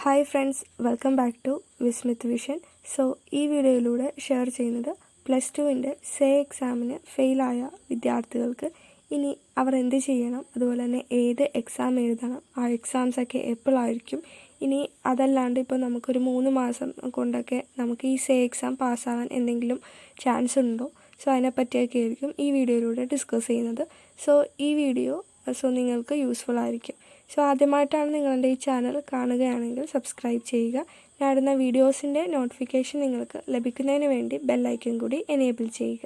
Hi friends, welcome back to Vismith vision. So ഈ വീഡിയോയിലൂടെ share ചെയ്യുന്നത് +2 സേ എക്സാമിന് ഫെയിലായ വിദ്യാർത്ഥികൾക്ക് ഇനി അവർ എന്ത് ചെയ്യണം, അതുപോലെ തന്നെ ഏത് എക്സാം എഴുതണം, ആ എക്സാംസൊക്കെ എപ്പോഴായിരിക്കും, ഇനി അതല്ലാണ്ട് ഇപ്പോൾ നമുക്കൊരു 3 മാസം കൊണ്ടൊക്കെ നമുക്ക് ഈ സേ എക്സാം പാസ്സാകാൻ എന്തെങ്കിലും ചാൻസ് ഉണ്ടോ? സോ അതിനെപ്പറ്റിയൊക്കെ ആയിരിക്കും ഈ വീഡിയോയിലൂടെ ഡിസ്കസ് ചെയ്യുന്നത്. സോ ഈ വീഡിയോ നിങ്ങൾക്ക് യൂസ്ഫുൾ ആയിരിക്കും. സോ ആദ്യമായിട്ടാണ് നിങ്ങളുടെ ഈ ചാനൽ കാണുകയാണെങ്കിൽ സബ്സ്ക്രൈബ് ചെയ്യുക. ഞാൻ ഇടുന്ന വീഡിയോസിൻ്റെ നോട്ടിഫിക്കേഷൻ നിങ്ങൾക്ക് ലഭിക്കുന്നതിന് വേണ്ടി ബെല്ലൈക്കൺ കൂടി എനേബിൾ ചെയ്യുക.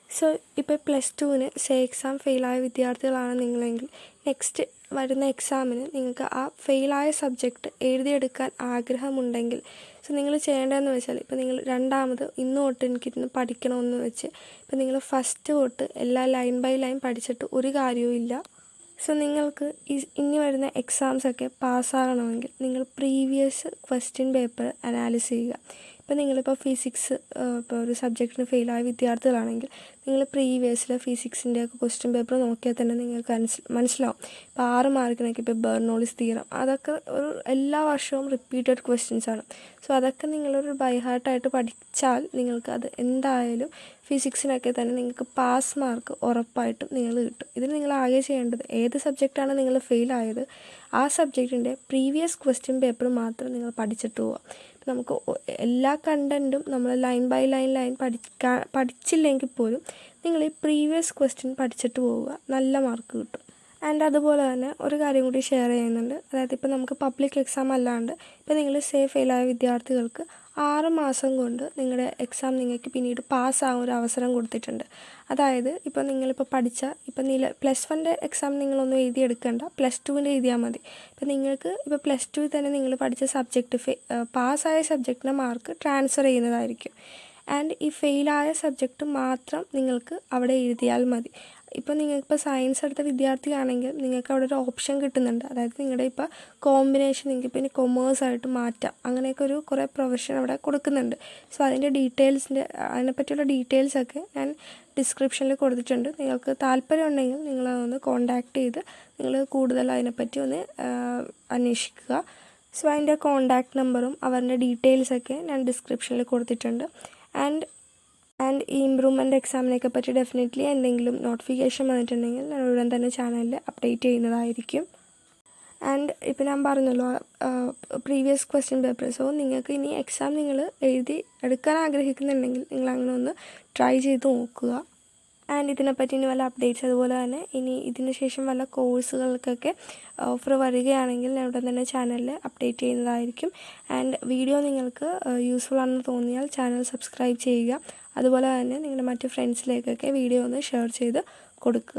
സോ ഇപ്പോൾ +2 സേ എക്സാം ഫെയിലായ വിദ്യാർത്ഥികളാണ് നിങ്ങളെങ്കിൽ നെക്സ്റ്റ് വരുന്ന എക്സാമിന് നിങ്ങൾക്ക് ആ ഫെയിലായ സബ്ജക്റ്റ് എഴുതിയെടുക്കാൻ ആഗ്രഹമുണ്ടെങ്കിൽ നിങ്ങൾ ചെയ്യേണ്ടതെന്ന് വെച്ചാൽ, ഇപ്പോൾ നിങ്ങൾ രണ്ടാമത് ഇന്ന് തൊട്ട് എനിക്കിരുന്ന് പഠിക്കണമെന്ന് വെച്ച് ഇപ്പോൾ നിങ്ങൾ ഫസ്റ്റ് തൊട്ട് എല്ലാ ലൈൻ ബൈ ലൈൻ പഠിച്ചിട്ട് ഒരു കാര്യവും ഇല്ല. സോ നിങ്ങൾക്ക് ഇനി വരുന്ന എക്സാംസൊക്കെ പാസ്സാകണമെങ്കിൽ നിങ്ങൾ പ്രീവിയസ് ക്വസ്റ്റ്യൻ പേപ്പർ അനാലിസ് ചെയ്യുക. ഇപ്പോൾ നിങ്ങളിപ്പോൾ ഫിസിക്സ് ഇപ്പോൾ ഒരു സബ്ജക്റ്റിന് ഫെയിലായ വിദ്യാർത്ഥികളാണെങ്കിൽ നിങ്ങൾ പ്രീവിയസിലെ ഫിസിക്സിൻ്റെയൊക്കെ ക്വസ്റ്റ്യൻ പേപ്പർ നോക്കിയാൽ തന്നെ നിങ്ങൾക്ക് മനസ്സിലാവും. ഇപ്പോൾ 6 മാർക്കിനൊക്കെ ഇപ്പോൾ ബെർണോളിസ് തിയറം അതൊക്കെ ഒരു എല്ലാ വർഷവും റിപ്പീറ്റഡ് ക്വസ്റ്റ്യൻസ് ആണ്. സോ അതൊക്കെ നിങ്ങളൊരു ബൈ ഹാർട്ടായിട്ട് പഠിച്ചാൽ നിങ്ങൾക്ക് അത് എന്തായാലും ഫിസിക്സിനൊക്കെ തന്നെ നിങ്ങൾക്ക് പാസ് മാർക്ക് ഉറപ്പായിട്ടും നിങ്ങൾ കിട്ടും. ഇതിന് നിങ്ങൾ ആകെ ചെയ്യേണ്ടത്, ഏത് സബ്ജക്റ്റാണ് നിങ്ങൾ ഫെയിലായത് ആ സബ്ജക്റ്റിൻ്റെ പ്രീവിയസ് ക്വസ്റ്റ്യൻ പേപ്പർ മാത്രം നിങ്ങൾ പഠിച്ചിട്ട് പോവുക. നമുക്ക് എല്ലാ കണ്ടൻറ്റും നമ്മൾ ലൈൻ ബൈ ലൈൻ പഠിച്ചില്ലെങ്കിൽ പോലും നിങ്ങൾ ഈ പ്രീവിയസ് ക്വസ്റ്റ്യൻ പഠിച്ചിട്ട് പോവുക, നല്ല മാർക്ക് കിട്ടും. ആൻഡ് അതുപോലെ തന്നെ ഒരു കാര്യം കൂടി ഷെയർ ചെയ്യുന്നുണ്ട്. അതായത് ഇപ്പോൾ നമുക്ക് പബ്ലിക് എക്സാം അല്ലാണ്ട് ഇപ്പോൾ നിങ്ങൾ സേ ഫെയിലായ വിദ്യാർത്ഥികൾക്ക് 6 മാസം കൊണ്ട് നിങ്ങളുടെ എക്സാം നിങ്ങൾക്ക് പിന്നീട് പാസ്സാകാൻ ഒരു അവസരം കൊടുത്തിട്ടുണ്ട്. അതായത് ഇപ്പോൾ നിങ്ങളിപ്പോൾ പഠിച്ച ഇപ്പോൾ +1 എക്സാം നിങ്ങളൊന്നും എഴുതിയെടുക്കേണ്ട, +2 എഴുതിയാൽ മതി. ഇപ്പോൾ നിങ്ങൾക്ക് ഇപ്പോൾ +2 തന്നെ നിങ്ങൾ പഠിച്ച സബ്ജക്റ്റ് പാസ്സായ സബ്ജക്റ്റിൻ്റെ മാർക്ക് ട്രാൻസ്ഫർ ചെയ്യുന്നതായിരിക്കും. ആൻഡ് ഈ ഫെയിലായ സബ്ജക്റ്റ് മാത്രം നിങ്ങൾക്ക് അവിടെ എഴുതിയാൽ മതി. ഇപ്പോൾ നിങ്ങൾക്കിപ്പോൾ സയൻസ് എടുത്ത വിദ്യാർത്ഥിയാണെങ്കിൽ നിങ്ങൾക്ക് അവിടെ ഒരു ഓപ്ഷൻ കിട്ടുന്നുണ്ട്. അതായത് നിങ്ങളുടെ ഇപ്പോൾ കോമ്പിനേഷൻ നിങ്ങൾക്ക് ഇനി കൊമേഴ്സായിട്ട് മാറ്റാം, അങ്ങനെയൊക്കെ കുറേ പ്രൊഫഷൻ അവിടെ കൊടുക്കുന്നുണ്ട്. സോ അതിനെപ്പറ്റിയുള്ള ഡീറ്റെയിൽസൊക്കെ ഞാൻ ഡിസ്ക്രിപ്ഷനിൽ കൊടുത്തിട്ടുണ്ട്. നിങ്ങൾക്ക് താല്പര്യം ഉണ്ടെങ്കിൽ നിങ്ങളതൊന്ന് കോൺടാക്റ്റ് ചെയ്ത് നിങ്ങൾ കൂടുതൽ അതിനെപ്പറ്റി ഒന്ന് അന്വേഷിക്കുക. സോ അതിൻ്റെ കോൺടാക്റ്റ് നമ്പറും അവരുടെ ഡീറ്റെയിൽസൊക്കെ ഞാൻ ഡിസ്ക്രിപ്ഷനിൽ കൊടുത്തിട്ടുണ്ട്. ആൻഡ് ഈ ഇമ്പ്രൂവ്മെൻ്റ് എക്സാമിനെയൊക്കെ പറ്റി ഡെഫിനറ്റ്ലി എന്തെങ്കിലും നോട്ടിഫിക്കേഷൻ വന്നിട്ടുണ്ടെങ്കിൽ ഞാൻ ഉടൻ തന്നെ ചാനലിൽ അപ്ഡേറ്റ് ചെയ്യുന്നതായിരിക്കും. ആൻഡ് ഇപ്പോൾ ഞാൻ പറഞ്ഞല്ലോ പ്രീവിയസ് ക്വസ്റ്റ്യൻ പേപ്പർ. സോ നിങ്ങൾക്ക് ഇനി എക്സാം നിങ്ങൾ എഴുതി എടുക്കാൻ ആഗ്രഹിക്കുന്നുണ്ടെങ്കിൽ നിങ്ങൾ അങ്ങനെ ഒന്ന് ട്രൈ ചെയ്ത് നോക്കുക. ആൻഡ് ഇതിനെപ്പറ്റി ഇനി വല്ല അപ്ഡേറ്റ്സ്, അതുപോലെ തന്നെ ഇനി ഇതിന് ശേഷം വല്ല കോഴ്സുകൾക്കൊക്കെ ഓഫർ വരികയാണെങ്കിൽ ഞാൻ ഉടൻ തന്നെ ചാനലിൽ അപ്ഡേറ്റ് ചെയ്യുന്നതായിരിക്കും. ആൻഡ് വീഡിയോ നിങ്ങൾക്ക് യൂസ്ഫുൾ ആണെന്ന് തോന്നിയാൽ ചാനൽ സബ്സ്ക്രൈബ് ചെയ്യുക. അതുപോലെ തന്നെ നിങ്ങളുടെ മറ്റ് ഫ്രണ്ട്സിലേക്കൊക്കെ വീഡിയോ ഒന്ന് ഷെയർ ചെയ്ത് കൊടുക്കുക.